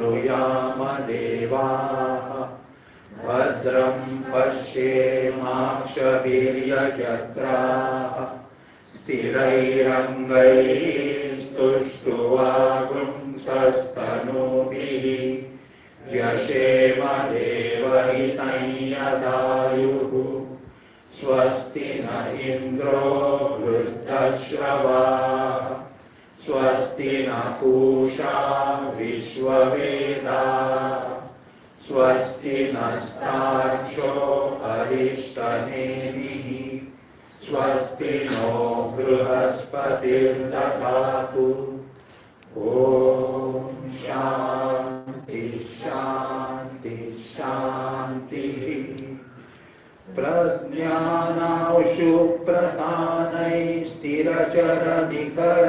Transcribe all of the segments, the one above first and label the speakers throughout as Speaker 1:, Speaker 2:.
Speaker 1: संस्तूयेमावृयाम देवाः भद्रं पश्येमाक्षभिर्यजत्राः स्थिरैरङ्गैस्तुष्ट्वागुंसस्तनूभिः व्यशेम देवहितं यदायुः स्वस्ति न इन्द्रो वृद्धश्रवाः स्वस्ति न पूषा विश्ववेदाः स्वस्ति नस्तार्क्ष्यो अरिष्टनेमिः स्वस्ति नो बृहस्पतिर्दधातु ॐ शान्ति शान्ति शान्तिः प्रज्ञानांशु प्रधानैः स्थिरचरनिकर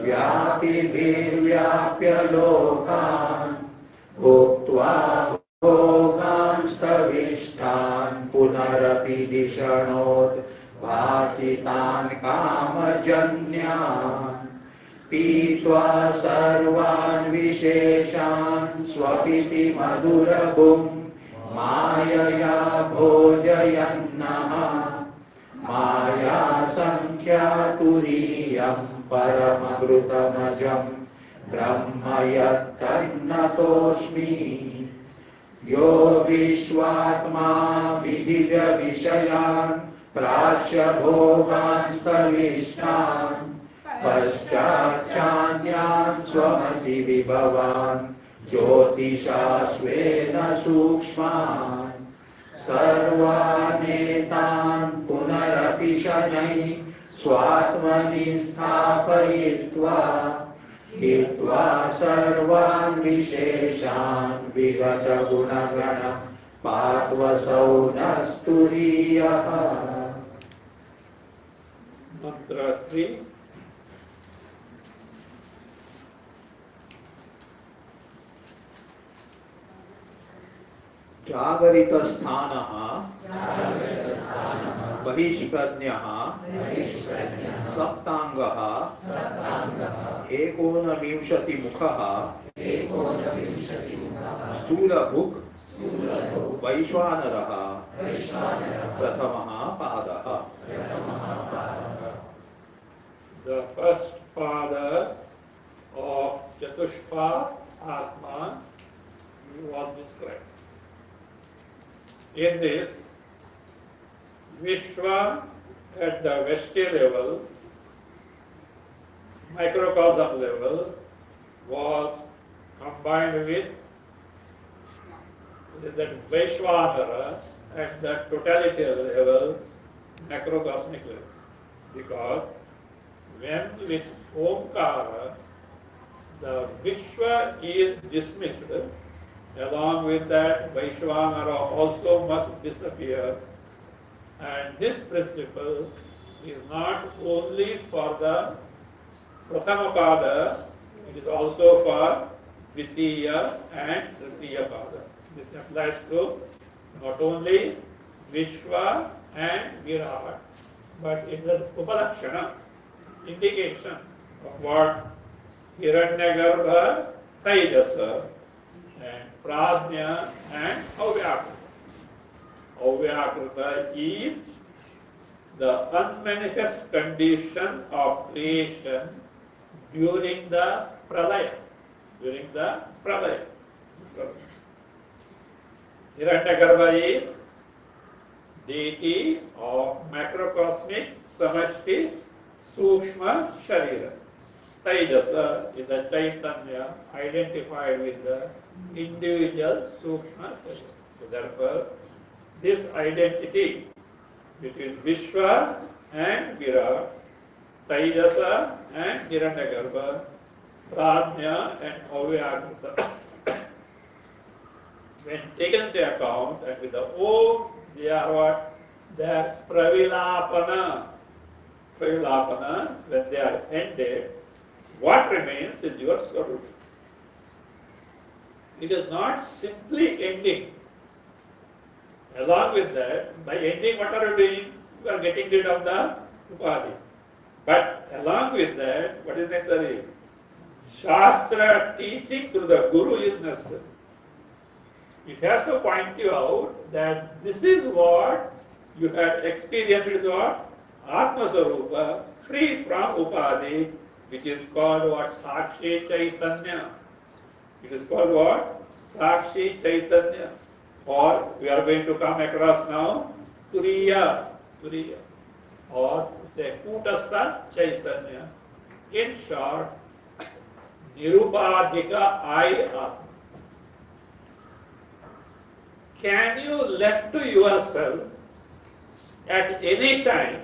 Speaker 1: व्यापिभिर्व्याप्य लोकान् भुक्त्वा भोगान् सविष्टान् पुनरपि धिषणोद्भासितान् कामजन्यान् पीत्वा सर्वान् विशेषान् स्वपिति मधुरभुम् मायया भोजयन्नः माया संख्यातुरीयं परममृतमजम् ब्रह्म यत्तन्नतोऽस्मि यो विश्वात्मा विधिज विषयान् प्राश्य भोगान् सविष्टान् पश्चाच्चान्यान् स्वमति विभवान् ज्योतिषा स्वेन सूक्ष्मान् सर्वानेतान् पुनरपि शनैः स्वात्मनि स्थापयित्वा हित्वा सर्वान् विशेषान् विगतगुणगण पात्वसौ नस्तुरीयः।
Speaker 2: मंत्र 3
Speaker 1: जागरित स्थानः बहिष्प्रज्ञः सप्तांगः एकोनविंशतिमुखः स्थूलभुक् वैश्वानरः प्रथमः पादः।
Speaker 2: The first father of Chatushpa Atma was described. In this, Vishwa at the Veshti level, microcosm level, was combined with that Vaishwanara at the totality level, macrocosmic level. Because when with Omkara, the Vishwa is dismissed, along with that Vaishwanara also must disappear. And this principle is not only for the Pratamapada, it is also for Dvitiya and Tritiya Pada. This applies to not only Vishwa and Virat, but it is Upadakshana, indication of what Hiranyagarbha, Taijasa, and Prajna and Avyakrita. Avyakrita is the unmanifest condition of creation during the pralaya. Hiranyagarbha is deity of macrocosmic samashti sukshma sharira. Taijasa is the Chaitanya identified with the individual sukshma sharira. So therefore, this identity between Vishwa and Virat, Taijasa and Hiranyagarbha, Prajna and Avyakrita, when taken into account, and with the Om, they are what? They are Pravilapana. Pravilapana, when they are ended, what remains is your Swarup. It is not simply ending. Along with that, by ending, what are you doing? You are getting rid of the Upadhi. But along with that, what is necessary? Shastra teaching through the Guru is necessary. It has to point you out that this is what you had experienced is what? Atma Sarupa, free from Upadhi, which is called what? Sakshi Chaitanya. It is called what? Sakshi Chaitanya. Or we are going to come across now Turiya. Turiya. Or say Kutastha Chaitanya. In short, Nirupadhika I Atma. Can you left to yourself at any time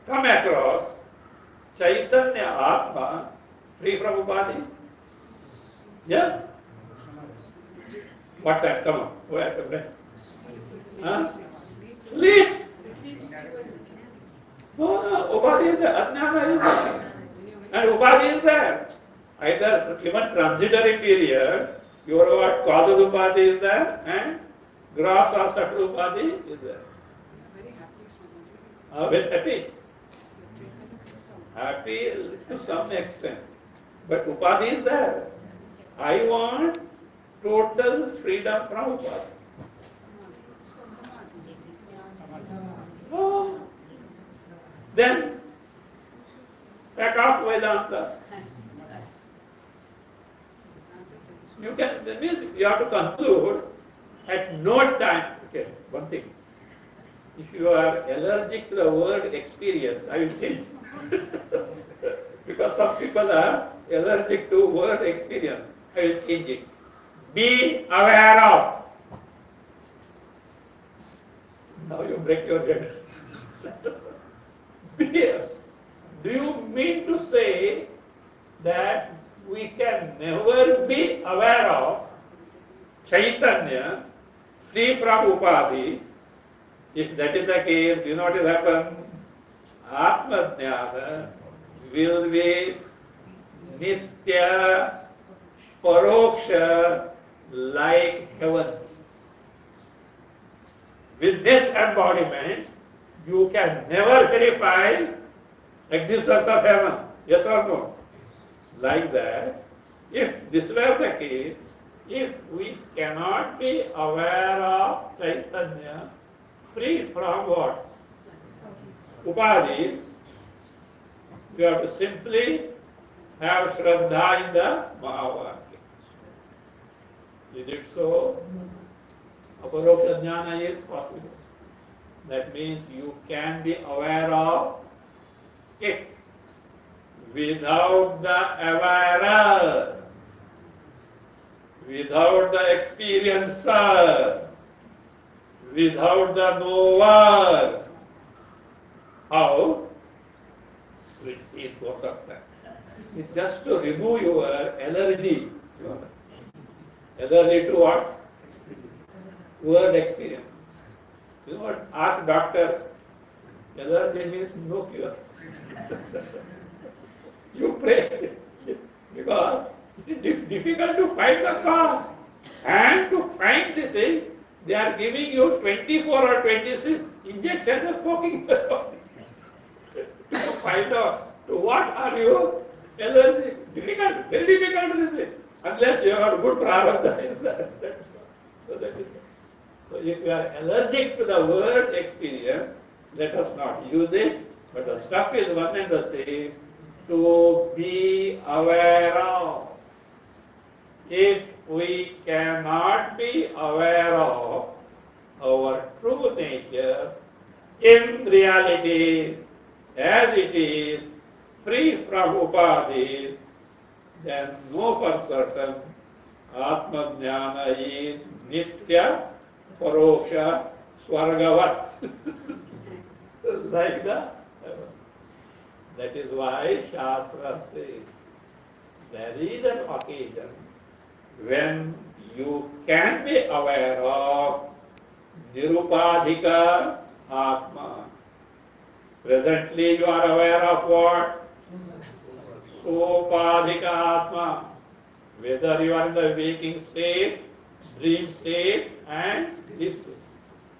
Speaker 2: come across Chaitanya Atma free from Upadhi? Yes? What time? Come on. Where? Huh? Sleep. No, Upadhi is there. Ajnana is there. And Upadhi is there. Either even transitory period, your what? Causes Upadhi is there and gross or subtle Upadhi is there. With happy. Happy to some extent. But Upadhi is there. I want total freedom from Upadhi. Oh. Then, back off Vedanta. You can, that means you have to conclude at no time. Okay, one thing. If you are allergic to the word experience, I will change. Because some people are allergic to word experience, I will change it. Be aware of. Now you break your head. Do you mean to say that we can never be aware of Chaitanya free from Upadhi? If that is the case, you know what will happen? Atma Jnana will be Nitya Paroksha like heavens. With this embodiment, you can never verify existence of heaven. Yes or no? Like that, if this were the case, if we cannot be aware of Chaitanya free from what? Upadhis, we have to simply have Shraddha in the Mahavakya. Is it so? Aparoksha Jnana is possible. That means you can be aware of it without the awarer, without the experiencer, without the knower. How? We'll see in course of time. It's just to remove your allergy. Allergy to what? Word experience. You know what? Ask doctors. Allergy means no cure. You pray. Because it is difficult to find the cause. And to find this thing, they are giving you 24 or 26 injections of smoking. To find out to what are you allergic. Difficult, very difficult to say. Unless you have good prarabdha. So if you are allergic to the word experience, let us not use it. But the stuff is one and the same. To be aware of. If we cannot be aware of our true nature in reality, as it is, free from upadhis, then know for certain Atma Jnana is Nitya Paroksha Swargavat. Like that. That is why Shastra says there is an occasion when you can be aware of Nirupadhika Atma. Presently you are aware of what? Sopadhika Atma. Whether you are in the waking state, dream state and this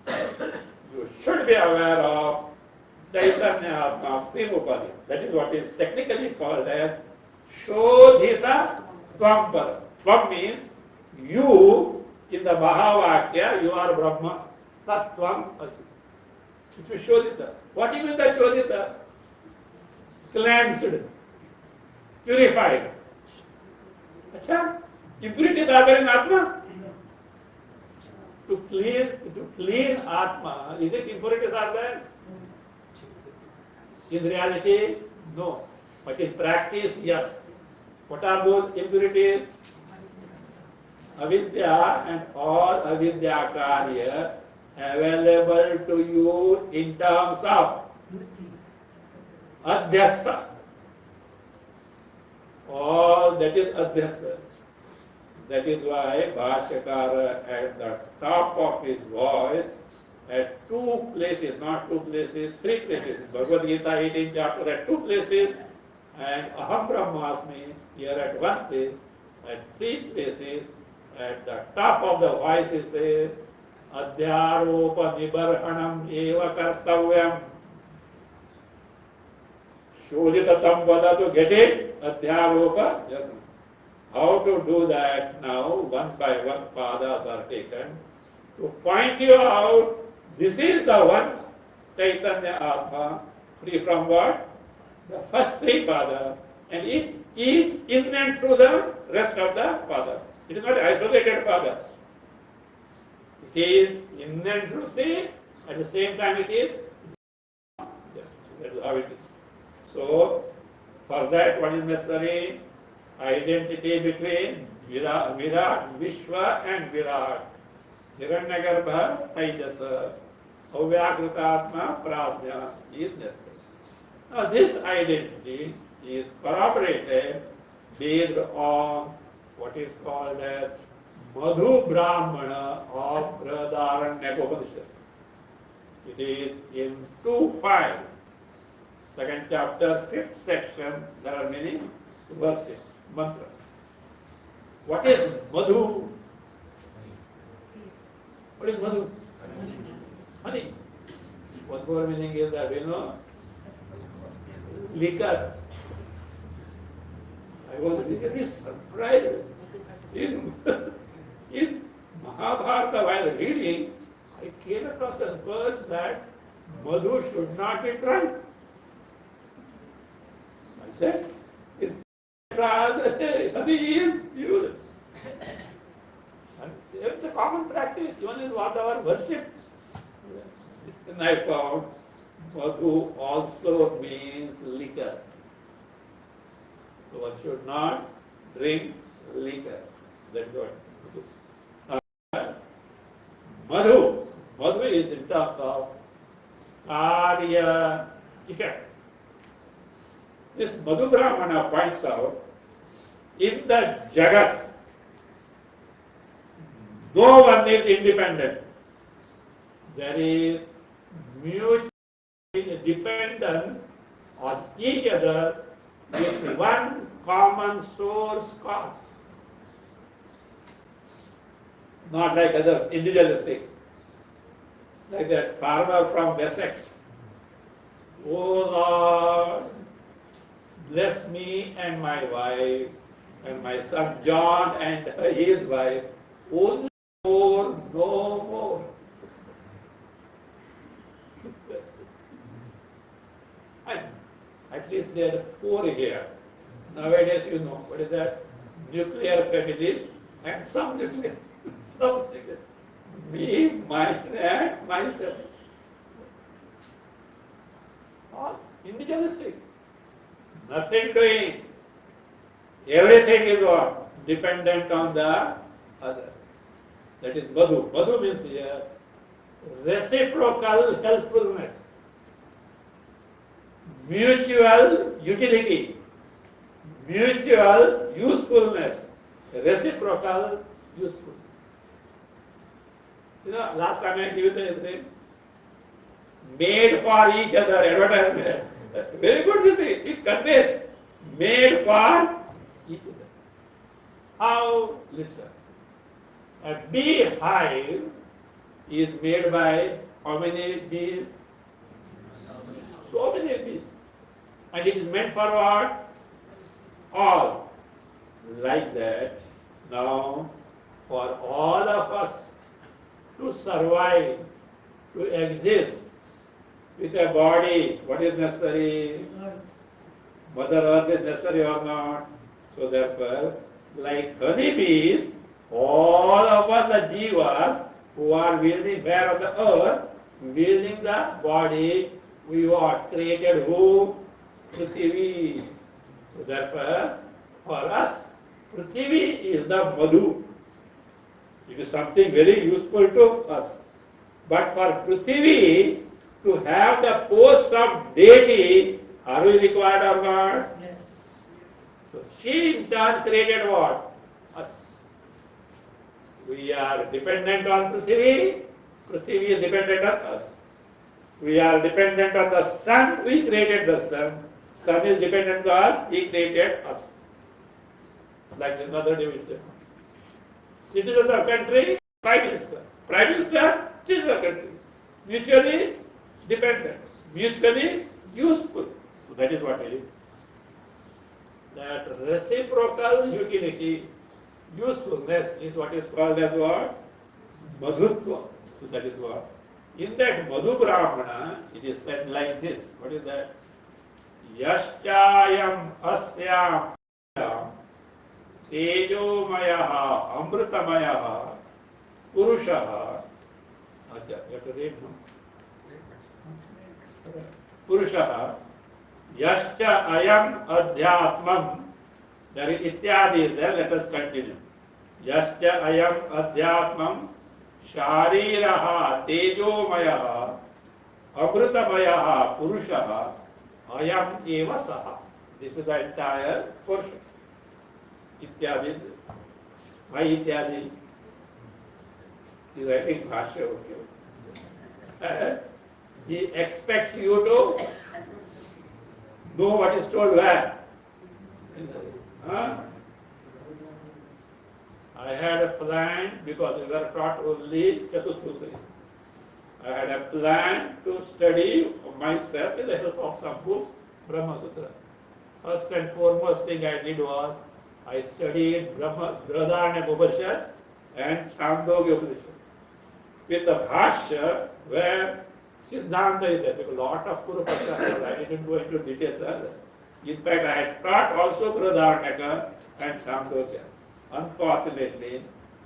Speaker 2: state. You should be aware of Chaitanya Atma, Primopadhi. That is what is technically called as Shodhita Tvam Para. Tvam means you, in the Mahavakya, you are Brahma. Tattvam Asi. Which is Shodhita. What do you mean by Shodhita? Cleansed, purified. Acha? Impurities are there in Atma? To clean Atma, is it impurities are there? In reality, no. But in practice, yes. What are those impurities? Avidya and all avidya karya available to you in terms of adhyasa. All that is adhyasa. That is why Bhashyakara at the top of his voice at two places, not two places, three places. Bhagavad Gita 18th chapter at two places, and Aham Brahmasmi here at one place, at three places. At the top of the voice it says, Adhyaropa Nibarhanam Eva Kartavyam. Shodhitatam Vada, to get it, Adhyaropa. Yes. How to do that now? One by one padas are taken to point you out. This is the one Chaitanya Atma, free from what? The first three padas, and it is in and through the rest of the padas. It is not isolated pada. It is in and through three, at the same time it is. That is how it is. So, for that, what is necessary? Identity between Virat, Vishwa and Virat. Hiranyagarbha, Taijasa, Avyakritatma, Prajna is necessary. Now, this identity is corroborated based on what is called as Madhu Brahmana of Brihadaranyaka Upanishad. It is in 2.5, second chapter, 5th section, there are many verses, mantras. What is Madhu? What is Madhu? Honey. One more meaning is that, liquor. I was really surprised. In Mahabharata, while reading, I came across a verse that Madhu should not be drunk. I said, honey is used. And it's a common practice, even in whatever worship. And I found Madhu also means liquor. So one should not drink liquor. That's what. Madhu. Madhu is in terms of karya effect. This Madhu Brahmana points out, in the Jagat, no one is independent. There is mutual dependence on each other with one common source cause. Not like others, individualistic. Like that farmer from Essex. Oh Lord, bless me and my wife, and my son John and his wife. Only more, no more. And at least there are 4 here. Nowadays, what is that? Nuclear families and some nuclear. Something. Me, mine, and myself. All individualistic. Nothing doing. Everything is what? Dependent on the others. That is Madhu. Madhu means here reciprocal helpfulness, mutual utility, mutual usefulness, reciprocal usefulness. Last time I gave you the thing, made for each other advertisement. Very good, you see. It conveys made for each other. How? Listen. A beehive is made by how many bees? So many bees. And it is meant for what? all like that. Now, for all of us to survive, to exist with a body, what is necessary? Mother Earth is necessary or not? So therefore, like honeybees, all of us, the jiva, who are wielding where on the earth, wielding the body, we are created who? Prithvi. So therefore, for us, Prithvi is the madhu. It is something very useful to us. But for Prithvi to have the post of deity, are we required or not?
Speaker 3: Yes.
Speaker 2: So she in turn created what? Us. We are dependent on Prithvi. Prithvi is dependent on us. We are dependent on the sun. We created the sun. Sun is dependent on us. He created us. Like another division. Citizen of the country, Prime Minister. Prime Minister, citizen of the country. Mutually dependent. Mutually useful. So that is what it is. That reciprocal utility, usefulness is what is called as what? Madhutva. So that is what. In that Madhu Brahmana, it is said like this. What is that? Yaschayam asyam tejomayaha amrutamayaha purushaha. Acha, you have to read, no? Purushaha yascha ayam adhyatmam. There is ityadi is there. Let us continue. Yascha ayam adhyatmam shariraha tejomayaha amrutamayaha purushaha ayam eva saha. This is the entire portion. Ityadi. Why ityadi? He is writing bhashya, okay. He expects you to know what is told where. Huh? I had a plan because we were taught only Chatusputra. I had a plan to study myself with the help of some books, Brahma Sutra. First and foremost thing I did was I studied Brihadaranyaka Upanishad and Chandogya Upanishad with the Bhashya where Siddhanta is there, because a lot of Purva I didn't go into details further. In fact, I had taught also Brihadaranyaka and Chandogya. Unfortunately,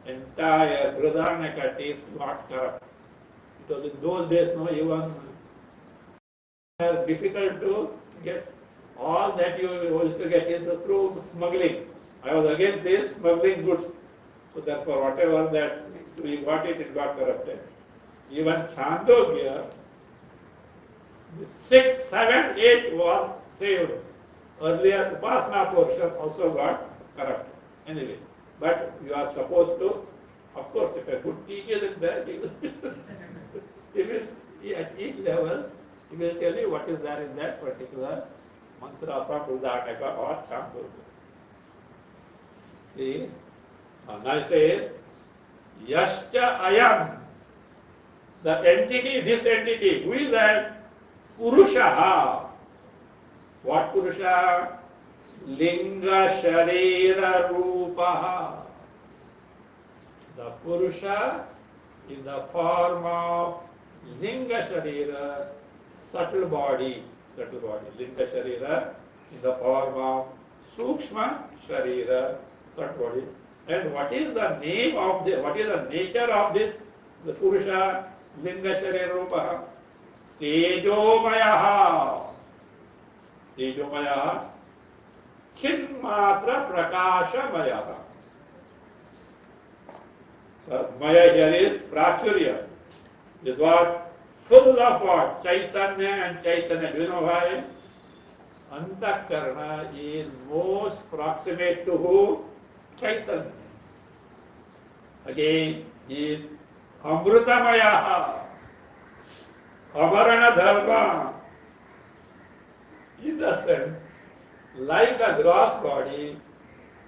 Speaker 2: entire Brihadaranyaka tapes got corrupt. Because in those days, no, even difficult to get. All that you used to get is through smuggling. I was against this smuggling goods. So therefore, whatever that we got it got corrupted. Even Chandogya, 6, 7, 8 was saved. Earlier, Upasana portion also got corrupted. Anyway, but you are supposed to, of course, if a good teacher is there, he will, at each level, he will tell you what is there in that particular mantra from Brihadaranyaka or Chandogya. See? Now I say, Yascha Ayam, the entity, this entity, who is that? Purushaha. What Purusha? Linga Sharira Rupaha. The Purusha in the form of Linga Sharira, subtle body, Linga Sharira in the form of Sukshma Sharira, subtle body. And what is the name of this, what is the nature of this, the Purusha, Linga Sharira Rupaha? Tejomayaha. Tejomayaha. Chinmatra Prakashamayaha. Maya here is Prachurya. This what? Full of what? Chaitanya and Chaitanya. Do you know why? Antakarna is most proximate to who? Chaitanya. Again, is Amrutamaya, Amarana Dharma. In the sense, like a gross body,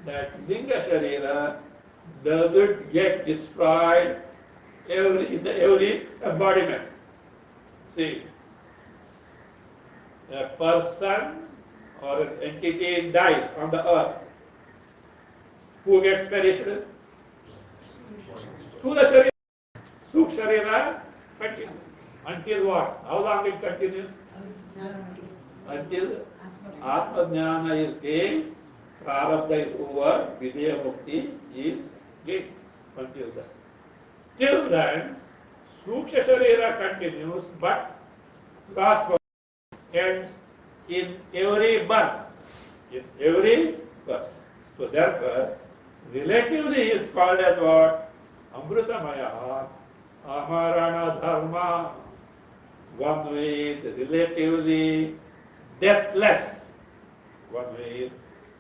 Speaker 2: that Linga Sharira doesn't get destroyed in every embodiment. See, a person or an entity dies on the earth, who gets perished? To the Sharira. Sukh Sharira continues. Until what? How long it continues? Until Atma Jnana is gained, Prarabdha is over, Videya Mukti is gained. Until then. Till then, Suksha Sharira continues, but Gross body ends in every birth. In every birth. So therefore, relatively is called as what? Amrutamaya, Amarana Dharma, one with relatively deathless. One with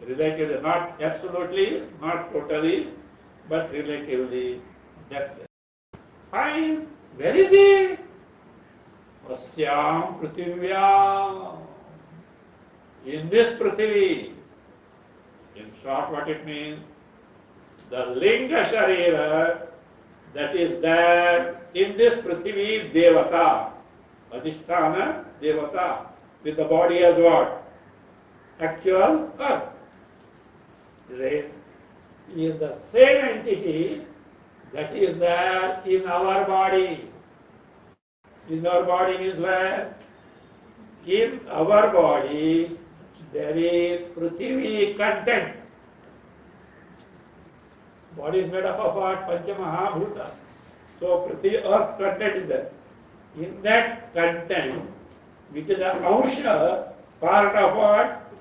Speaker 2: relatively, not absolutely, not totally, but relatively deathless. Fine, where is it? Asyam Prithivya. In this Prithvi, in short what it means, the Linga Sharira that is there in this Prithvi Devata, Adhisthana Devata, with the body as what? Actual earth. Is the same entity that is there in our body. In our body means where? In our body there is Prithvi content. Body is made up of what? Panchamahabhutas. So Prithvi earth content is there. In that content, which is an Ansha, part of what?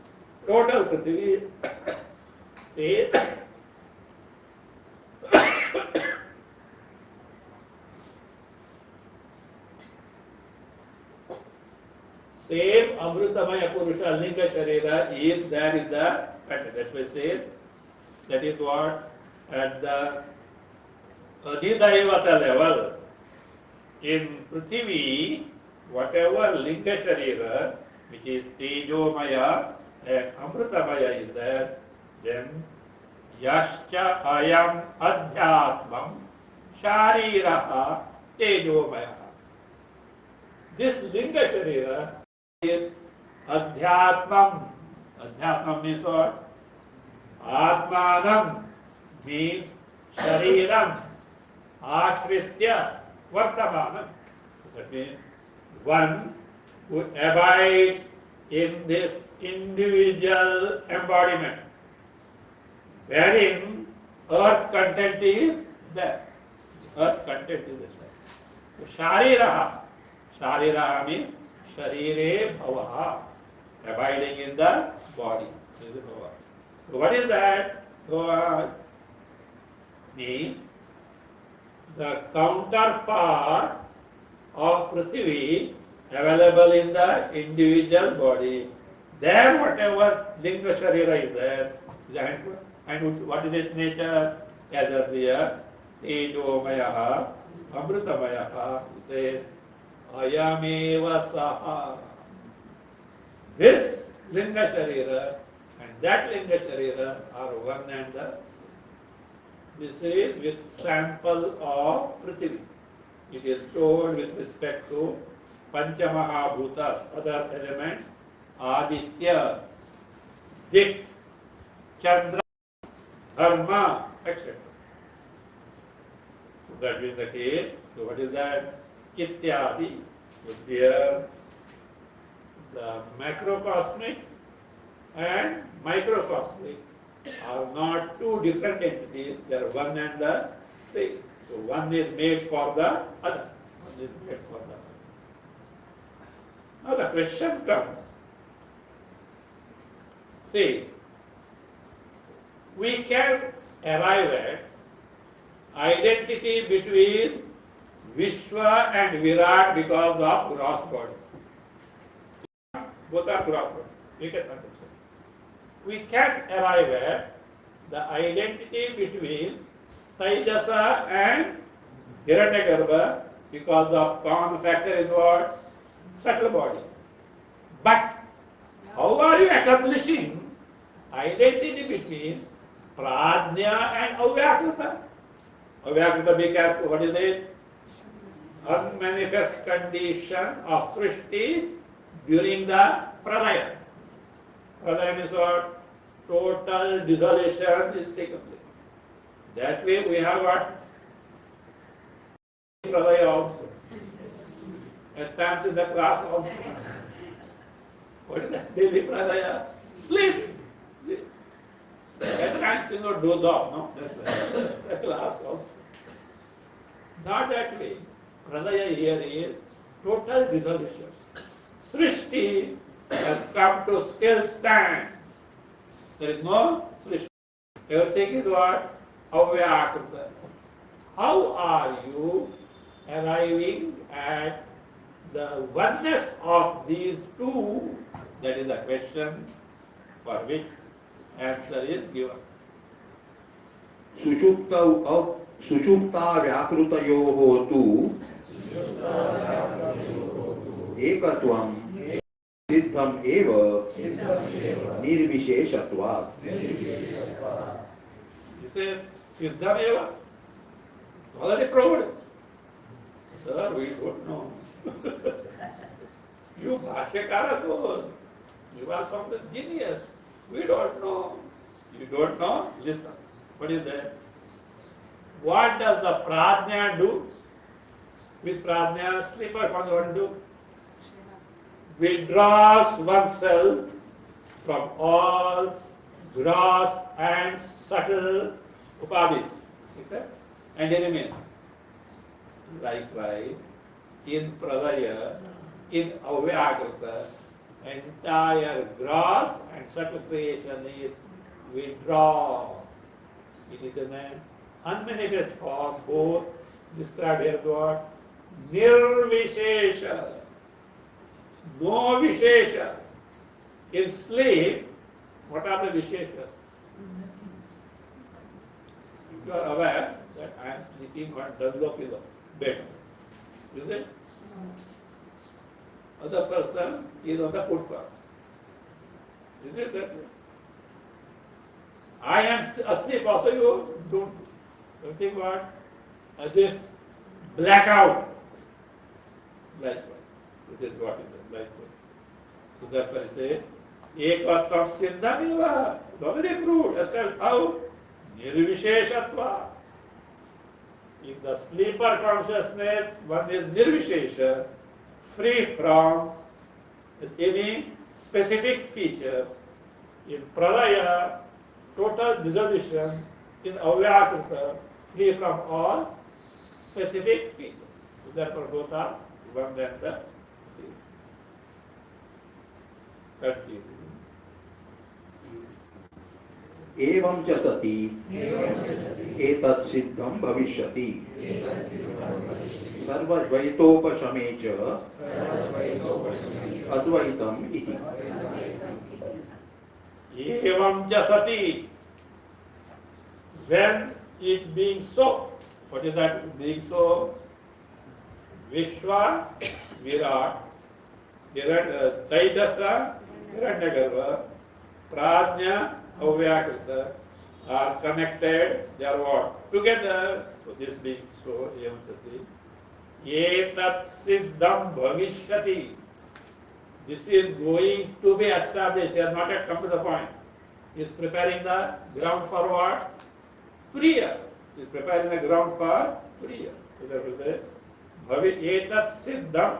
Speaker 2: Total Prithvi. Say, same Amrutamaya Purusha Linga Sharira is there in the content. That's why I say that is what? At the Adhidayavata level, in Prithvi, whatever Linga Sharira, which is Tejomaya and Amrutamaya is there, then Yascha Ayam Adhyatmam Shariraha Tejomaya. This Linga Sharira is Adhyatmam. Adhyatmam means what? Atmanam means Shariram. Ashritya Vartamanam. That means one who abides in this individual embodiment, wherein earth content is there. Earth content is there. So, Shariraha. Shariraha means Sharire Bhavaha. Abiding in the body. So what is that? Means the counterpart of Prithvi available in the individual body. There whatever Linga Sharira is there, and what is its nature? As earlier, Tejomaya, Amrutamaya, says, Ayameva Saha. This Linga Sharira and that Linga Sharira are one and the. This is with sample of Prithvi. It is told with respect to Panchamahabhutas, other elements, Aditya, Dik, Chandra, Dharma, etc. So that is the case. So what is that? Ityadi. So here the macrocosmic and microcosmic are not two different entities, they are one and the same. So one is made for the other. One is made for the other. Now the question comes, see, we can arrive at identity between Vishwa and Virat because of gross body. Both are gross body. We can understand. We can arrive at the identity between Taijasa and Hiranyagarbha because of common factor is what? Subtle body. But how are you accomplishing identity between Prajna and Avyakrita? Avyakrita, be careful, what is it? Unmanifest condition of Srishti during the Pralaya. Pradaya means what? Total dissolution is taken place. That way we have what? Pradaya also. It stands in the class also. What is that? Daily pradaya? Sleep. At times you know doze off, no? The class also. Not that way. Pradaya here is total dissolution. Srishti has come to still stand. There is no Srishti. Everything is what? Avyakruta. How are you arriving at the oneness of these two? That is the question for which answer is given.
Speaker 1: सुषुप्ता व्याकृतयोः तु एकत्वं सिद्धम् एव निर्विशेषत्वात्.
Speaker 2: This is Siddhameva. Already proved. Sir, we don't know. You Bhashyakara told. You are some genius. We don't know. You don't know? Listen. What is that? What does the Prajna do? Which Prajna? Sleeper what do? Withdraws oneself from all gross and subtle upadhis. And he remains. Likewise, in Pradaya, in Avyakrita, entire gross and subtle creation is withdrawn. It is an unmanifest form, both described here as what? Nirvishesha. No Visheshas. In sleep, what are the Visheshas? You are aware that I am sleeping on double pillow, bed. Is it? Other person is on the footpath. Is it that way? I am asleep also, you don't. You think what? As if blackout. Likewise. This is what it is. Likewise. So therefore I say, Ekvatvam Siddhameva. Already proved. As well, how? Nirvisheshatva. In the sleeper consciousness, one is nirvishesha, free from any specific feature. In Pradaya, total dissolution. In Avyakrita, free from all specific features. So therefore both are one and the same. Continue.
Speaker 1: एवं च सति एतत् सिद्धं भविष्यति सर्वद्वैतोपशमे च अद्वैतम् इति.
Speaker 2: Evam jasati. When it being so, what is that being so? Vishwa, Virat, Taidasa, Hiranyagarbha, Prajna, Avyakrita are connected, they are what? Together. So this being so, evam sati. Etat siddham bhavishyati. This is going to be established. He has not yet come to the point. He is preparing the ground for what? Priya. He is preparing the ground for Priya. So therefore say, etat siddham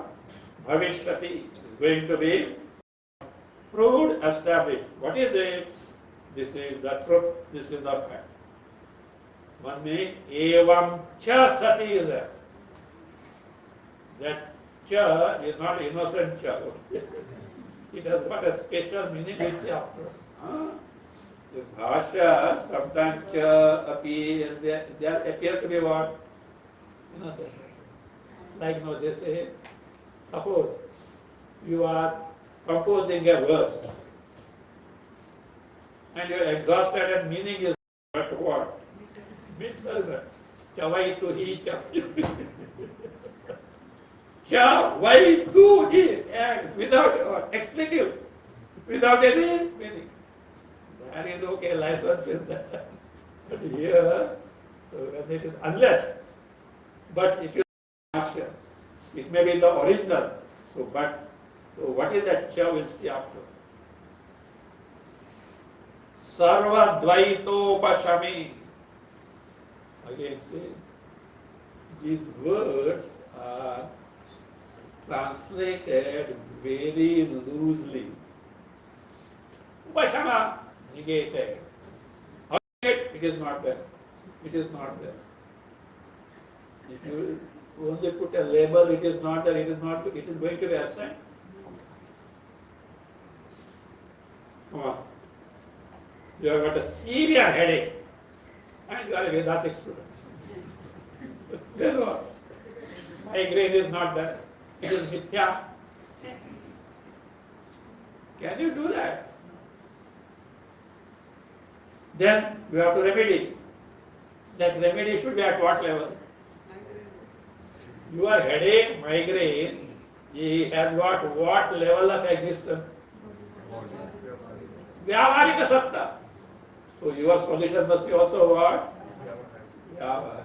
Speaker 2: bhavishyati. Is going to be proved, established. What is it? This is the truth. This is the fact. One may evam cha sati is there. That cha is not innocent cha. It has got a special meaning itself. The bhasha, sometimes cha appear, they appear to be what? Innocent. Like no, they say, suppose you are composing a verse and you are exhausted and meaning is what? Chavai to he cha. Cha, why to he, and without expletive, without any meaning. That is okay, license is there. But here, so when it is unless, but it is partial. It may be the original. So what is that cha we'll see after. Sarvadvaitopashami. Again, see, these words are translated very loosely. Upashama, negated. It is not there. It is not there. If you only put a label, it is not there, it is not, it is going to be absent. Come on. You have got a severe headache and you are a Vedantic student. Guess what? Migraine is not there. It is mithya. Can you do that? Then you have to remedy. That remedy should be at what level? Your headache, migraine, he has got what level of existence? Vyavaharika satta. So your solution must be also what? Vyavaharika.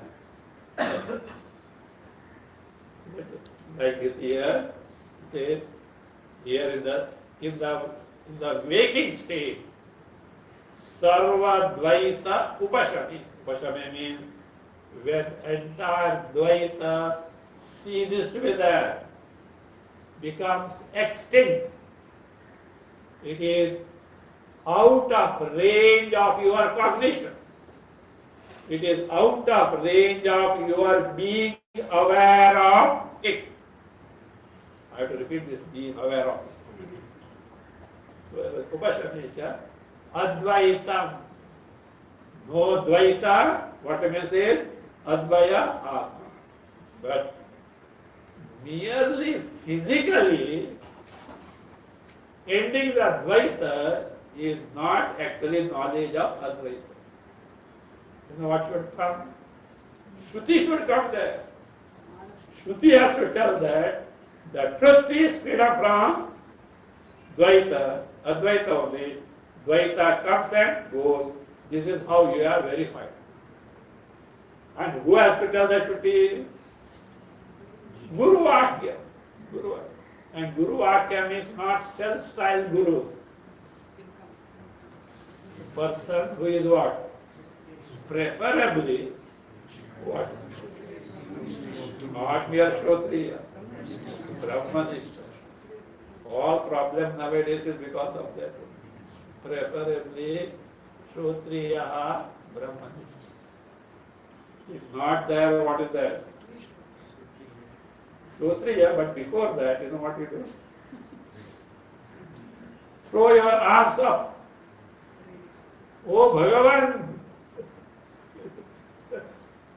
Speaker 2: Like this here, say here in the waking state, Sarva Dvaita Upashami. Upashami means when entire Dvaita ceases to be there, becomes extinct. It is out of range of your cognition. It is out of range of your being aware of it. I have to repeat this, being aware of it. Upashami cha Advaitam. No Dvaita, what I may say, Advaya Atma. But merely physically ending the Advaita is not actually knowledge of Advaita. You know what should come? Shruti should come there. Shruti has to tell that the truth is freedom from Dvaita, Advaita only. Dvaita comes and goes. This is how you are verified. And who has to tell the Shruti? Guru Akya. Guru Akya. And Guru Akya means not self-styled Guru. Person who is what? Preferably what? Not mere Shrotriya. Brahmanista. All problem nowadays is because of that. Preferably Shrotriya Brahmanista. If not there, what is that? Shrotriya, but before that, you know what you do? Throw your arms up. Oh Bhagavan,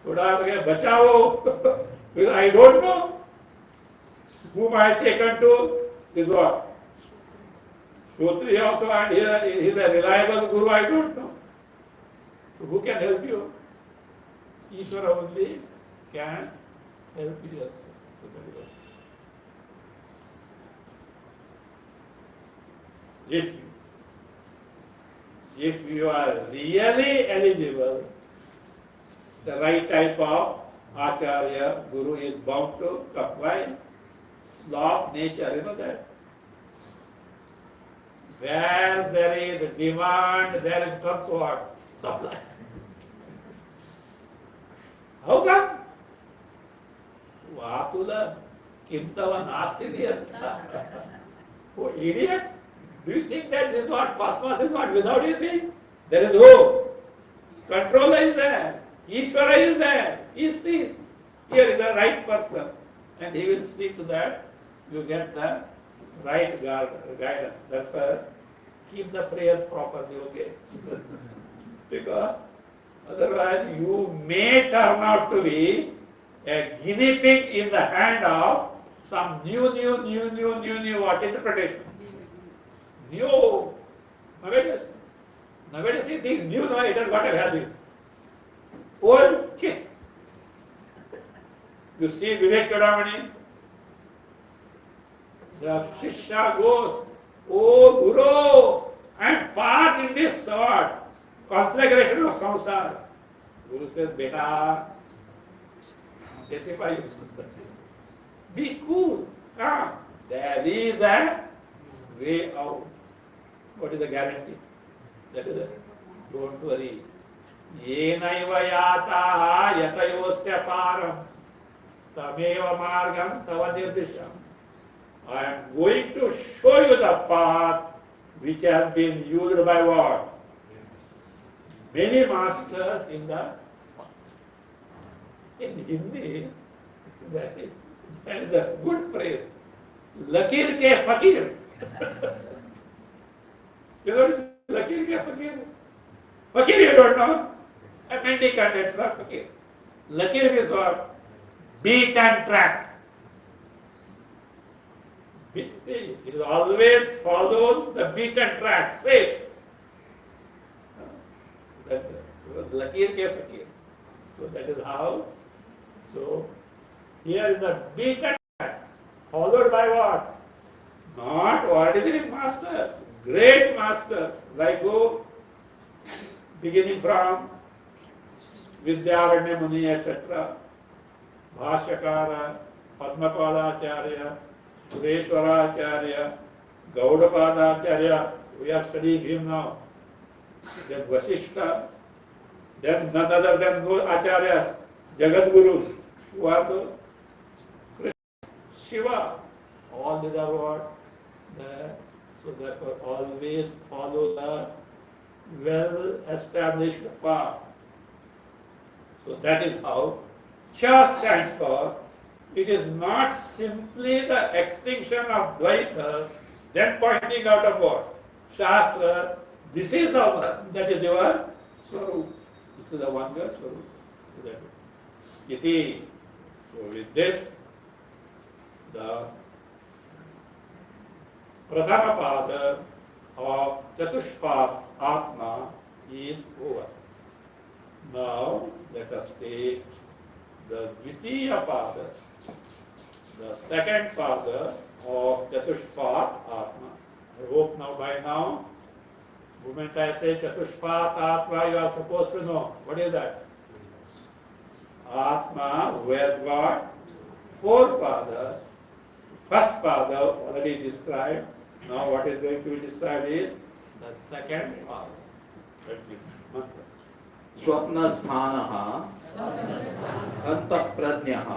Speaker 2: thoda bachao, because I don't know whom I have taken to is what? Shrotriya also, and he is a reliable Guru, I don't know. So who can help you? Ishvara only can help you. Yes. If you are really eligible, the right type of Acharya, Guru is bound to come. Why? Law of nature, you know that. Where there is demand, there comes what? Supply. How come? Vatula, Kimtava Nastidiyat. Oh, idiot! Do you think that this what cosmos is not without anything? There is who? Controller is there. Ishvara is there. He sees. Here is the right person. And he will see to that you get the right guidance. Therefore, keep the prayers properly, okay? Because otherwise you may turn out to be a guinea pig in the hand of some new what interpretation. New. Nowadays you think new, no, it has got a value. Old, chit. You see Vivek Chodamani, the Shishya goes, oh Guru, I am part in this conflagration of samsara. Guru says, beta, pacify. Be cool, calm. There is a way out. What is the guarantee? That is it. Don't worry. Yenaiva yataha yatayosya param tameva margam tava nirdisham. I am going to show you the path which has been used by what? Many masters in the in Hindi. That is a good phrase. Lakir ke fakir. You know lakir ke fakir? Fakir you don't know. Appendix it's not fakir. Lakir means what? Beaten track. See, it always follows the beaten track, safe. Lakir ke fakir. So that is how. So here is the beaten track, followed by what? Not ordinary masters, great masters, like who? Beginning from Vidyaranya Muni, etc. Bhashyakara, Padmapadacharya, Sureshwaracharya, Gaudapadacharya, we are studying him now. Then Vasishta, then none other than those acharyas, Jagat Guru, who are those? Krishna, Shiva, all these are what? So therefore always follow the well-established path. So that is how Cha stands for. It is not simply the extinction of Dvaita, then pointing out of what? Shastra, this is the one, that is your Swarup. This is the one your Swarup. So that is Iti. So with this, the Pradhana Pada of Chatushpad Atma is over. Now let us take the Dvitiya Pada, the second Pada of Chatushpad Atma. I hope now by now, the moment I say Chatushpad Atma, you are supposed to know. What is that? Atma, who has got four padas. First pada already described. Now what is going to be described is the second pada. That is mantra.
Speaker 1: स्वप्नस्थानः अंतःप्रज्ञः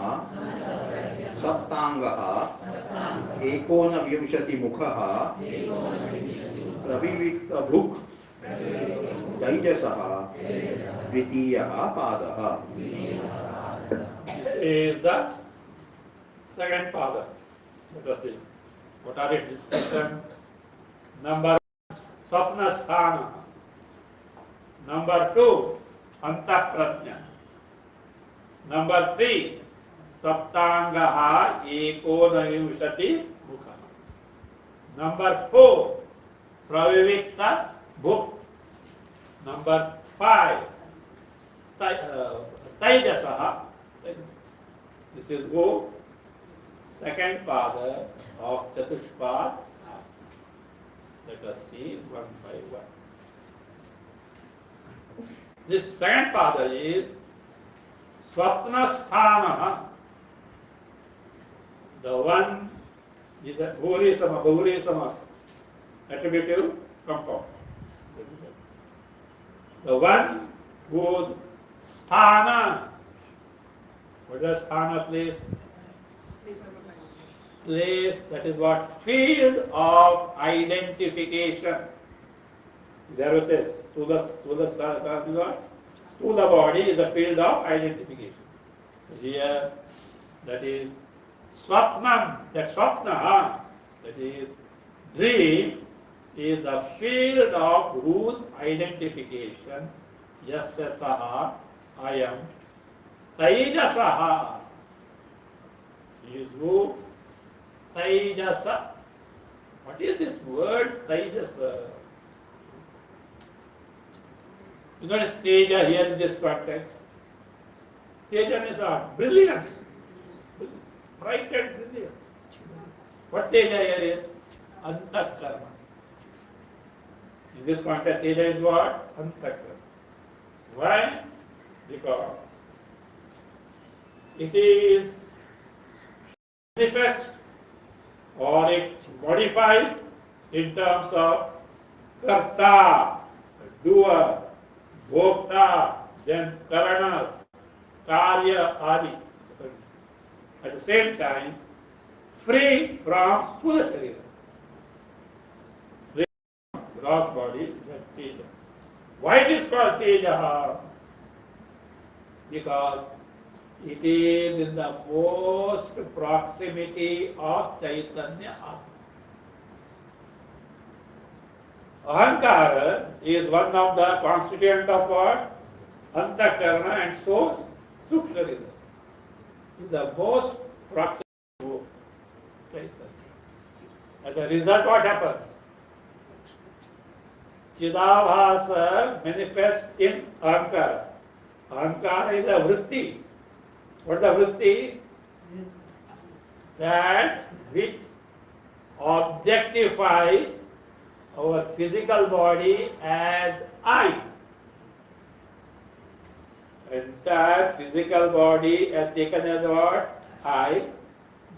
Speaker 1: सप्तांगः एकोनविंशतिमुखः प्रविविक्तभुक् तैजसः द्वितीयः पादः.
Speaker 2: This is the second pada. Let us see. What are its description? Number one, Swapnasthana. Number two, Antah-prajna. Number three, Saptangaha Ekonavimshati Mukha. Number four, Pravivikta Bhuk. Number five, Taijasaha. This is who? Second pada of Chatushpad. Let us see one by one. This second pada is Swapnasthana. The one is the Bhuri Sama, attributive compound. The one whose sthana, what is sthana place? Place, that is what? Field of identification. There it says, to the body is the field of identification. Here, that is Swapnam, that Swapna, that is dream, is the field of whose identification, Yasya Saha, I am, Taijasaha, is who? Taijasa. What is this word Taijasa? You know Teja here in this context. Teja means what? Brilliance. Bright and brilliance. What Teja here is? Antakarma. In this context, Teja is what? Antakarma. Why? Because it is manifest or it modifies in terms of karta, doer, Bhokta, then Karanas, Karya, Adi. At the same time, free from Sthula Sharira. Free from gross body, that Teja. Why it is called Teja? Because it is in the most proximity of Chaitanya Atma. Ahankara is one of the constituent of what? Antakarana and so Sukshma. Is the most proximate to Chaitanya. As a result, what happens? Chidabhasa manifests in Ahankara. Ahankara is a vritti. What is the vritti? That which objectifies our physical body as I. Entire physical body is taken as what? I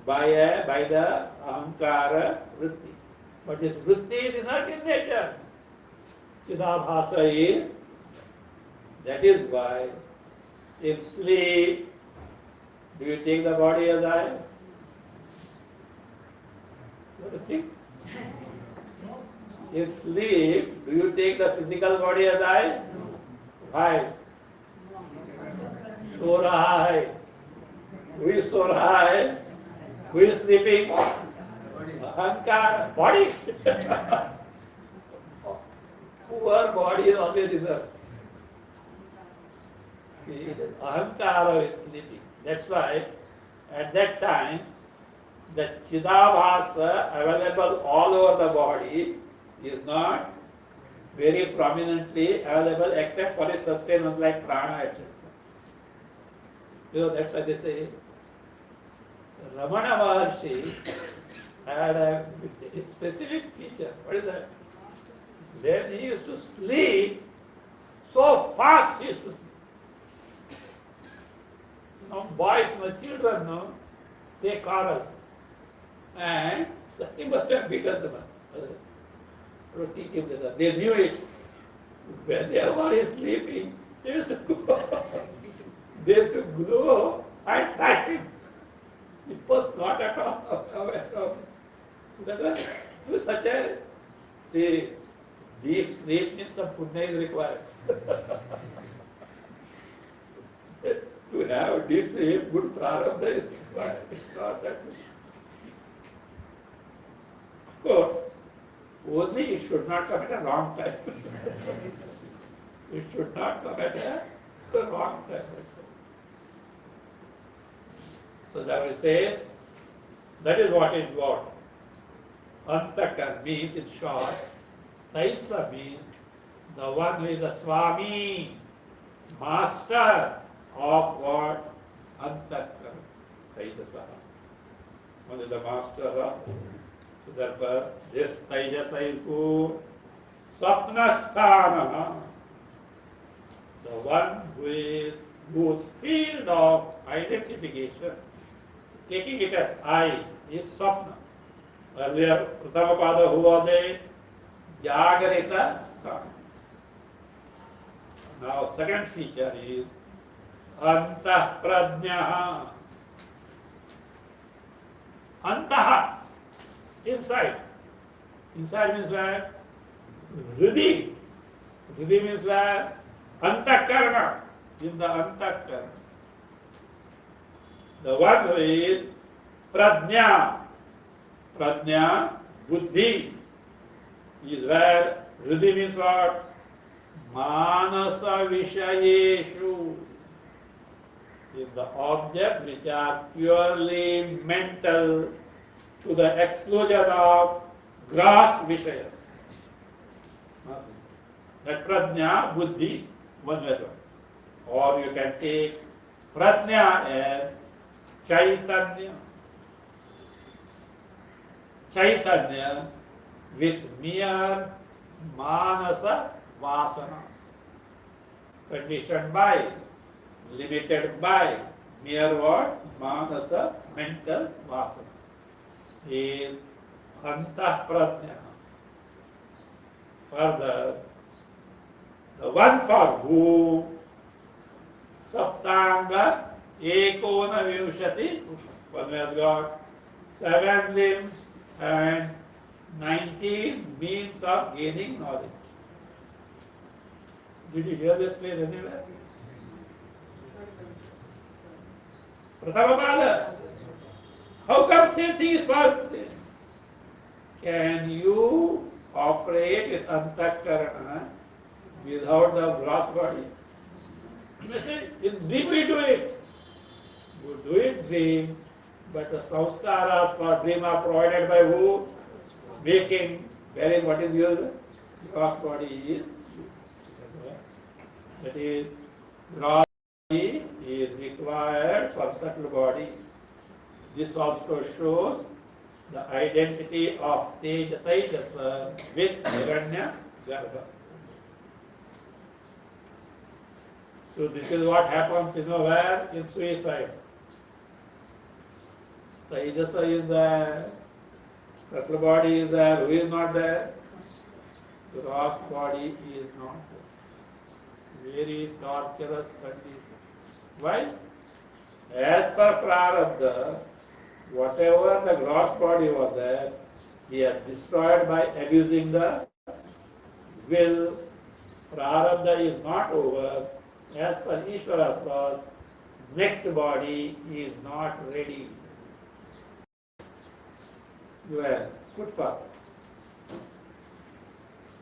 Speaker 2: by the Ahankara vritti. But this vritti is not in nature. Chidabhasa is. That is why in sleep, do you take the body as I? What do you think? In sleep, do you take the physical body as I? Why? सो रहा है. Who is सो रहा है? Who is sleeping? Ahankara, body. Poor body is always reserved. See, Ahankara is sleeping. That's why at that time the Chidabhasa available all over the body is not very prominently available except for its sustenance like prana, etc. You know, that's why they say Ramana Maharshi had a specific feature. What is that? When he used to sleep, so fast he used to sleep. Now boys, children, no, they chorus. And so he must have beaten someone. They knew it. When everyone is sleeping, they used to go. They used to go and track him. It was not at all aware of. That was such a, see, deep sleep means some punya is required. To have deep sleep, good prarabdha is required. It's not that. Of course, only it should not come at a wrong time. It should not come at a wrong time. So that will say, that is what is what. Antakar means, in short, Taisa means the one who is the Swami, master of what? Antakar. Taisa. One is the master of. So therefore, this Taijasa is who? Swapnasthana. The one whose field of identification, taking it as I, is Swapna. Earlier, Pratamapada, who was a Jagarita Sthana. Now, second feature is Antah Prajnaha. Antaha, inside. Inside means where? Hridi. Hridi means where? Antakarna. In the Antakarna. The one who is Prajna. Prajna, Buddhi, is where Hridi means what? Manasa Vishayeshu. Is the objects which are purely mental to the exclusion of gross Vishayas. That Prajna, Buddhi, one method. Or you can take Prajna as Chaitanya. Chaitanya with mere manasa vasanas, conditioned by, limited by mere what? Manasa, mental vasana. Is Antah Prajna. Further, the The one for whom Saptanga Ekona Vimshati, one has got 7 limbs and 19 means of gaining knowledge. Did you hear this phrase anywhere? Pratamapada. How come same thing is for this? Can you operate with Antakarana without the gross body? You may say, in dream we do it. You do it dream, but the samskaras for dream are provided by who? Waking, wherein what is your gross body is. That is, gross body is required for subtle body. This also shows the identity of Tejasa with Hiranya Garbha. So this is what happens, where? In suicide. Tejasa is there, subtle body is there, who is not there? Gross body is not there. Very torturous condition. Why? As per Prarabdha, whatever the gross body was there, he has destroyed by abusing the will. Prarabdha is not over. As per Ishvara's law, next body is not ready. You are good path.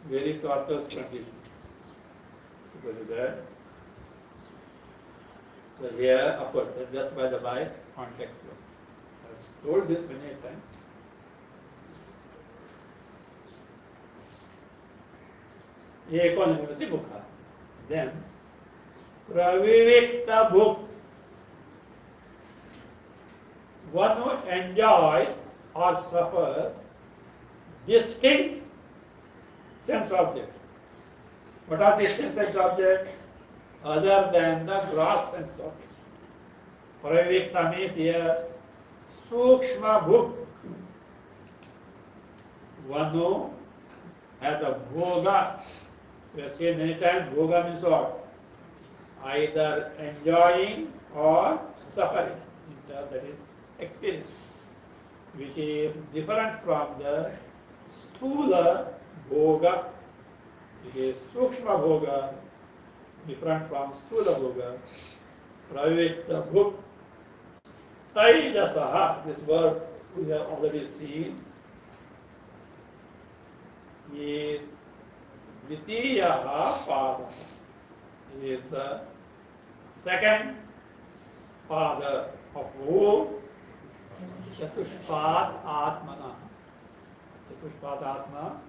Speaker 2: Very torturous condition. Because of that. So here, of course, just by the by, context. I've told this many times. Ekonimati mukha. Then, pravivikta bhuk. One who enjoys or suffers distinct sense objects. What are distinct sense objects? Other than the gross sense objects. Pravivikta means here Sukshma Bhuk. One who has a bhoga. We have seen many times, bhoga means what? Either enjoying or suffering. That is experience. Which is different from the sthula bhoga. It is Sukshma bhoga, different from sthula bhoga. Pravivikta Bhuk. Taijasaha, this word we have already seen, is Dvitiyaha Pada. He is the second father of who? Chatushpat Atmana. Chatushpat Atma,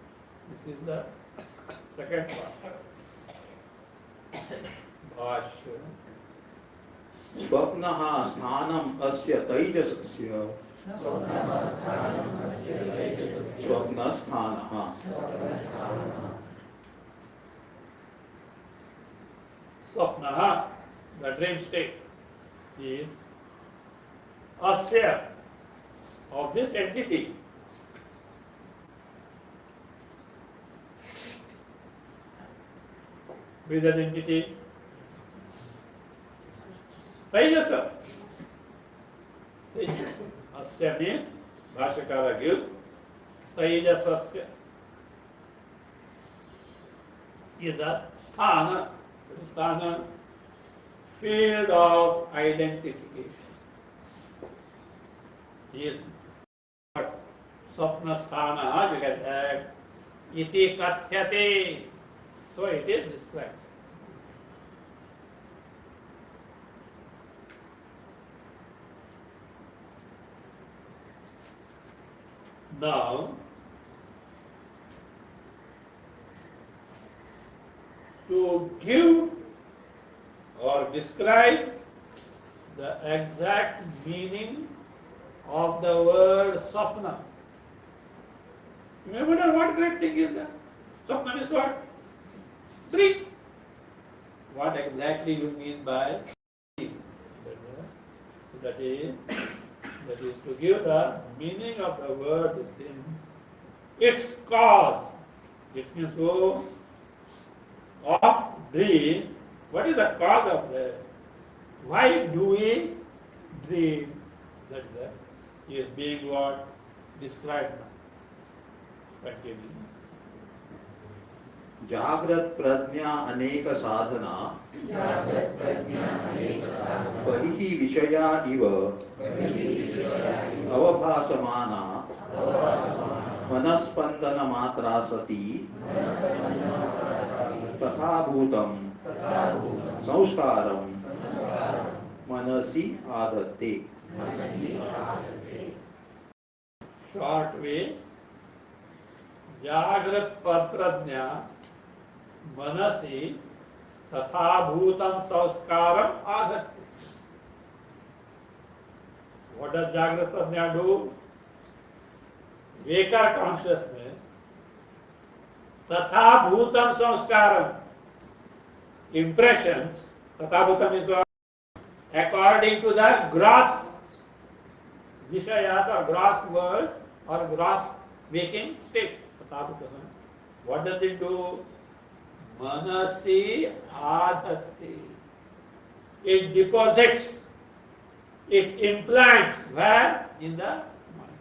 Speaker 2: this is the second part. Bhashya.
Speaker 1: स्वप्नः स्थानम् अस्य तैजसस्य स्वप्नस्थानः
Speaker 2: Swapnaha, the dream state, is asya, of this entity. With that entity, Taijasa. Asya means, Bhashyakara gives, Taijasasya is a sthana. Sthana, field of identification. Is Swapna sthana, you can add iti kathyate. So it is described. Now, to give or describe the exact meaning of the word Swapna. Remember what great thing is that? Swapna is what? Dream. What exactly you mean by dream? That is to give the meaning of the word this thing. Its cause. It means so of dream, what is the cause of that? Why do we dream? That is being what described now. Continue.
Speaker 1: जागृत प्रज्ञा अनेक साधना बहिः विषया इव अवभासमाना मनस्पंदन मात्रा सती तथा भूतं संस्कारं मनसि आधत्ते.
Speaker 2: Short way, जागृत प्रज्ञा मनसि तथा भूतम संस्कारम आगत्य. What does जागृत प्रज्ञा do? Waker consciousness. तथा भूतम संस्कारम. Impressions. तथा भूतम is what? According to the gross vishayas or gross world or gross waking state. तथा भूतम. What does it do? Manasi adhati. It deposits, it implants where? In the mind.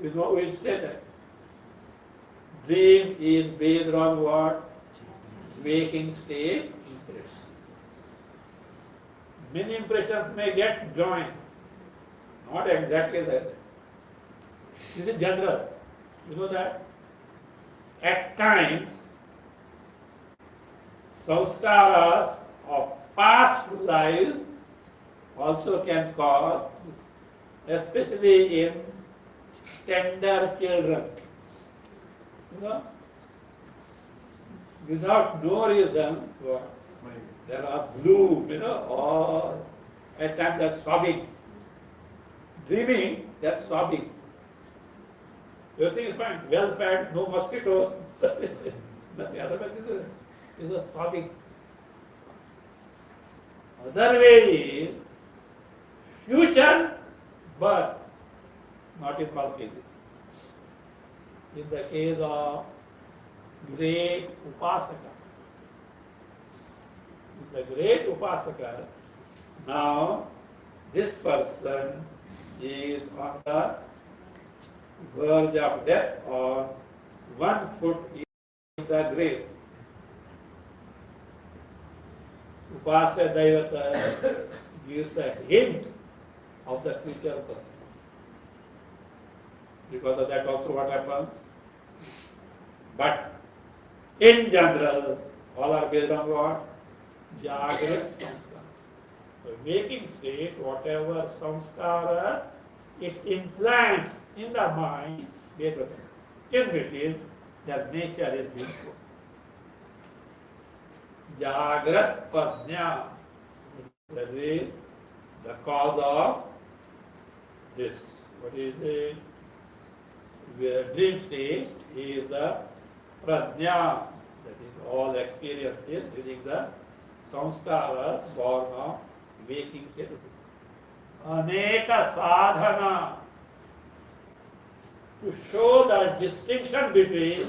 Speaker 2: You know, we say that. Dream is based on what? Waking state impressions. Many impressions may get joined. Not exactly that. This is general. You know that? At times, samskaras of past lives also can cause, especially in tender children. You know, without no reason, there are bloom, you know, or at times they're sobbing. Dreaming, they're sobbing. Everything is fine, well fed, no mosquitoes, nothing otherwise is a sobbing. Other way is future birth, not in all cases. In the case of great upasakas, the great upasaka, now this person is on the verge of death or 1 foot in the grave. Upasya Daivata gives a hint of the future birth. Because of that also what happens? But in general, all are based on what? Jagrat samskara. So waking state, whatever samskara it implants in the mind, in between, their nature is being shown. Jagrat prajna, that is the cause of this. What is the dream state? Is the prajna, that is all experiences leading the samskaras born of waking state. Aneka sadhana, to show the distinction between,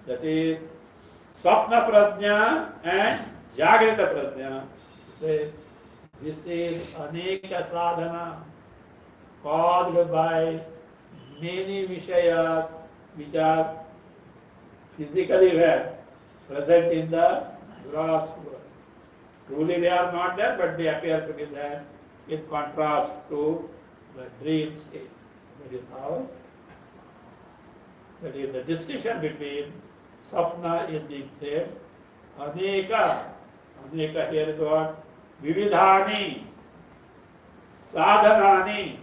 Speaker 2: that is Swapna Prajna and Jagrita Prajna. Say, this is Aneka Sadhana caused by many Vishayas which are physically where? Present in the gross world. Truly they are not there, but they appear to be there in contrast to the dream state. That is how, that is the distinction between Sapna is being said. Aneka here is what? Vividhani, sadhanani,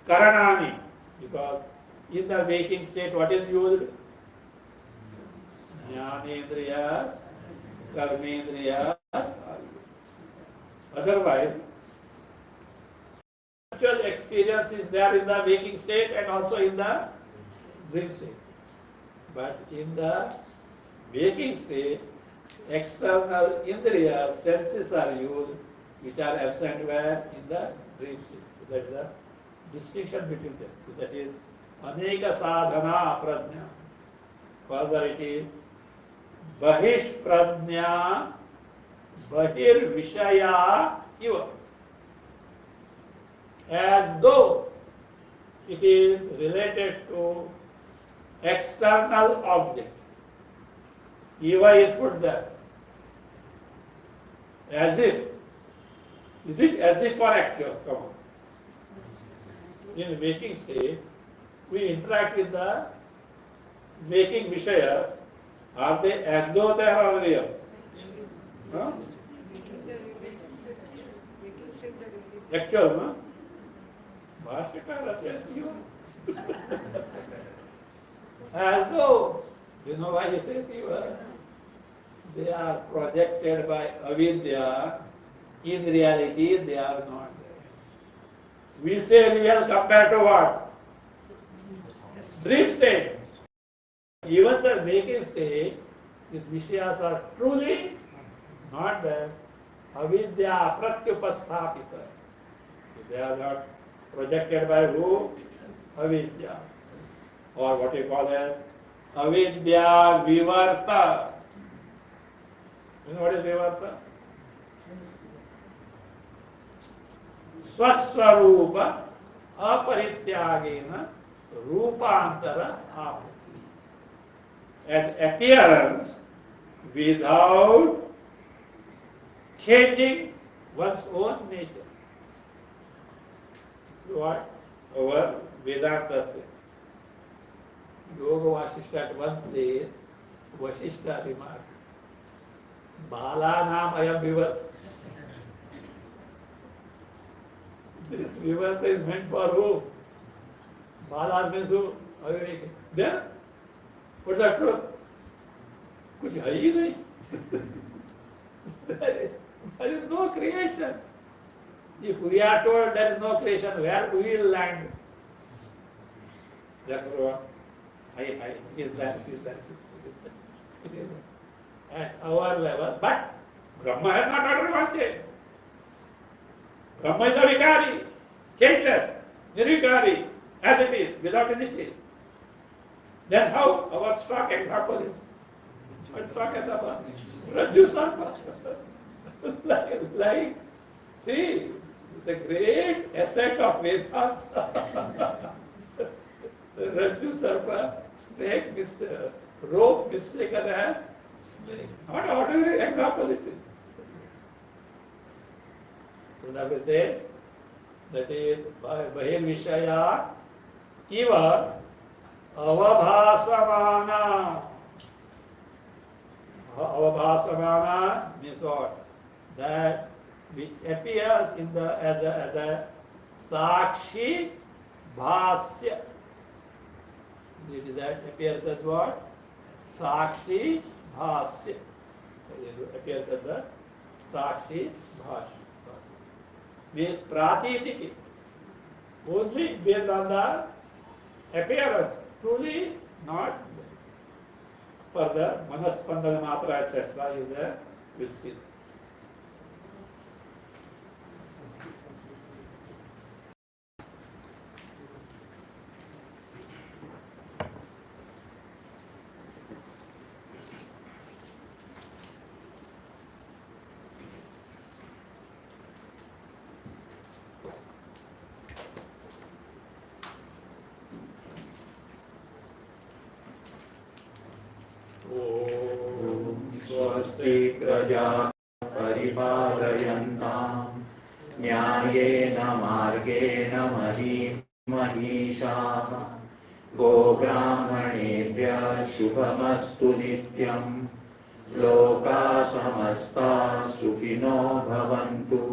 Speaker 2: karanani. Because in the waking state, what is used? Jnanendriyas, karmendriyas. Otherwise, actual experience is there in the waking state and also in the dream state. But in the waking state, external indriya senses are used, which are absent where? In the dream state. So that is the distinction between them. So that is Aneka Sadhana Prajna, Further it is Bahishpradnya Bahirvishaya Iva. As though it is related to external object. Eva is put there. As if. Is it as if or actual? Come on. In the waking state, we interact with the waking Vishayas. Are they as though they are real? Huh? Actual, no? Bhashyakara says you. As though, you know why he says Eva? They are projected by avidya. In reality, they are not there. We say real compared to what? Dream state. Even the waking state, these Vishayas are truly not there. Avidya pratyupasthapita. They are not projected by who? Avidya. Or what you call as avidya vivarta. You know what is vivarta? Swaswarupa aparityagena rupantara aputi. An appearance without changing one's own nature. What our Vedanta says. Yoga Vasishta at one place, Vasishta remarks, Balanam ayam vivat. This vivat is meant for who? Bala means who? Aviveki. Then, what's the truth? कुछ है ही नहीं. There is no creation. If we are told there is no creation, where we will land? Therefore, is that. At our level, but Brahma has not uttered one thing. Brahma is a vikari, changeless, nirvikari, as it is, without any change. Then how? Our stock example is. What stock example? Rajju Sarpa. Like, see, the great asset of Vedanta. Rajju Sarpa, snake, rope mistaken as snake. What ordinary example it is. So that we say, that is Bahirvishaya Iva Avabhasamana. Avabhasamana means what? That which appears in the as a Sakshi Bhasya. It is that appears as what? Sakshi Bhasya. It appears as a Sakshi Bhasya. Means Pratitiki. Only based on the appearance. Truly not further. Manaspandana Matra, etc. is there. We'll see.
Speaker 1: परिपालयन्ताम् न्यायेन मार्गेण महीषाः गोब्राह्मणेभ्यः शुभमस्तु नित्यम् लोकाः समस्ताः सुखिनो भवन्तु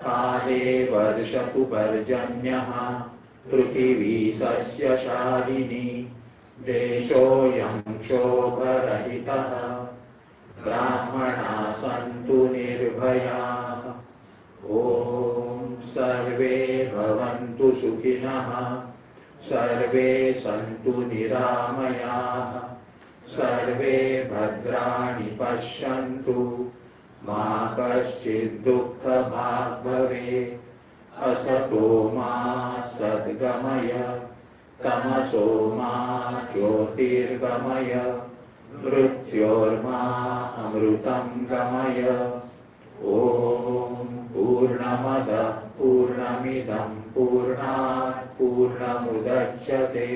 Speaker 1: काले वर्षतु पर्जन्यः पृथिवी सस्यशालिनी देशोऽयं क्षोभरहितः ब्राह्मणाः सन्तु निर्भयाः ॐ सर्वे भवन्तु सुखिनः सर्वे सन्तु निरामयाः सर्वे भद्राणि पश्यन्तु मा कश्चित् दुःखभाग् भवेत् असतो मा सद्गमय तमसो मा ज्योतिर्गमय मृत्योर्मा अमृतं गमय ॐ पूर्णमदः पूर्णमिदं पूर्णात् पूर्णमुदच्यते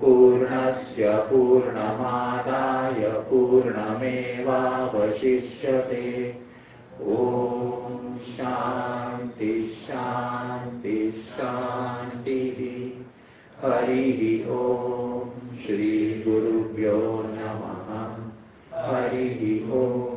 Speaker 1: पूर्णस्य पूर्णमादाय पूर्णमेवावशिष्यते ॐ शान्ति शान्ति शान्तिः हरिः ॐ श्रीगुरुभ्यो नमः हरिः ॐ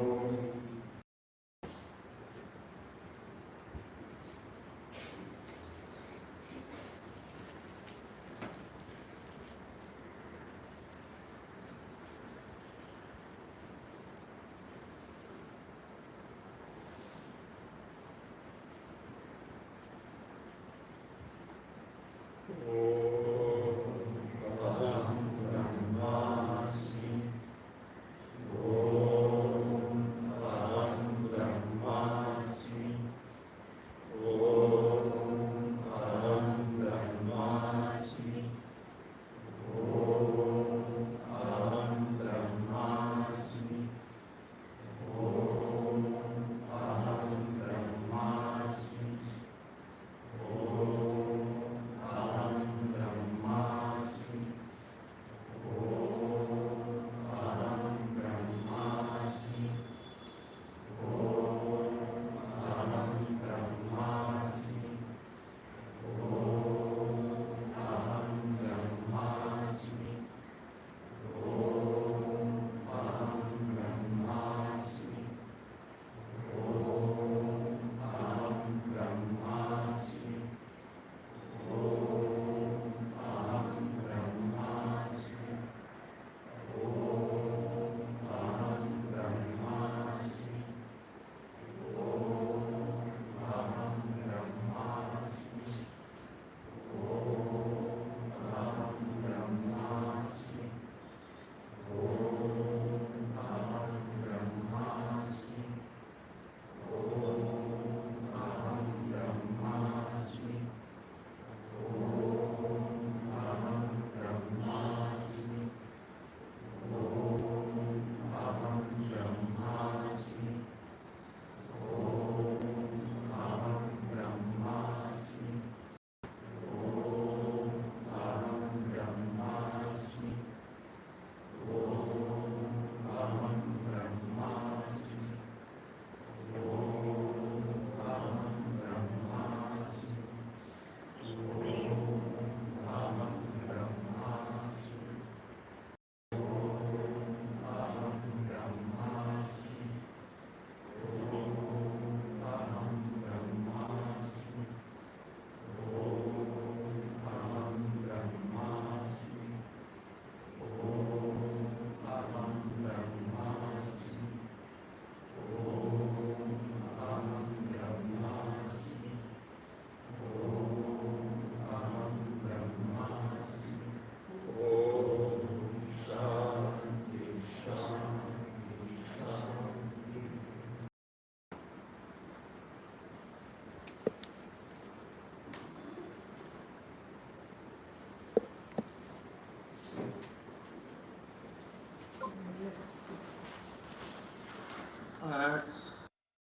Speaker 2: Let's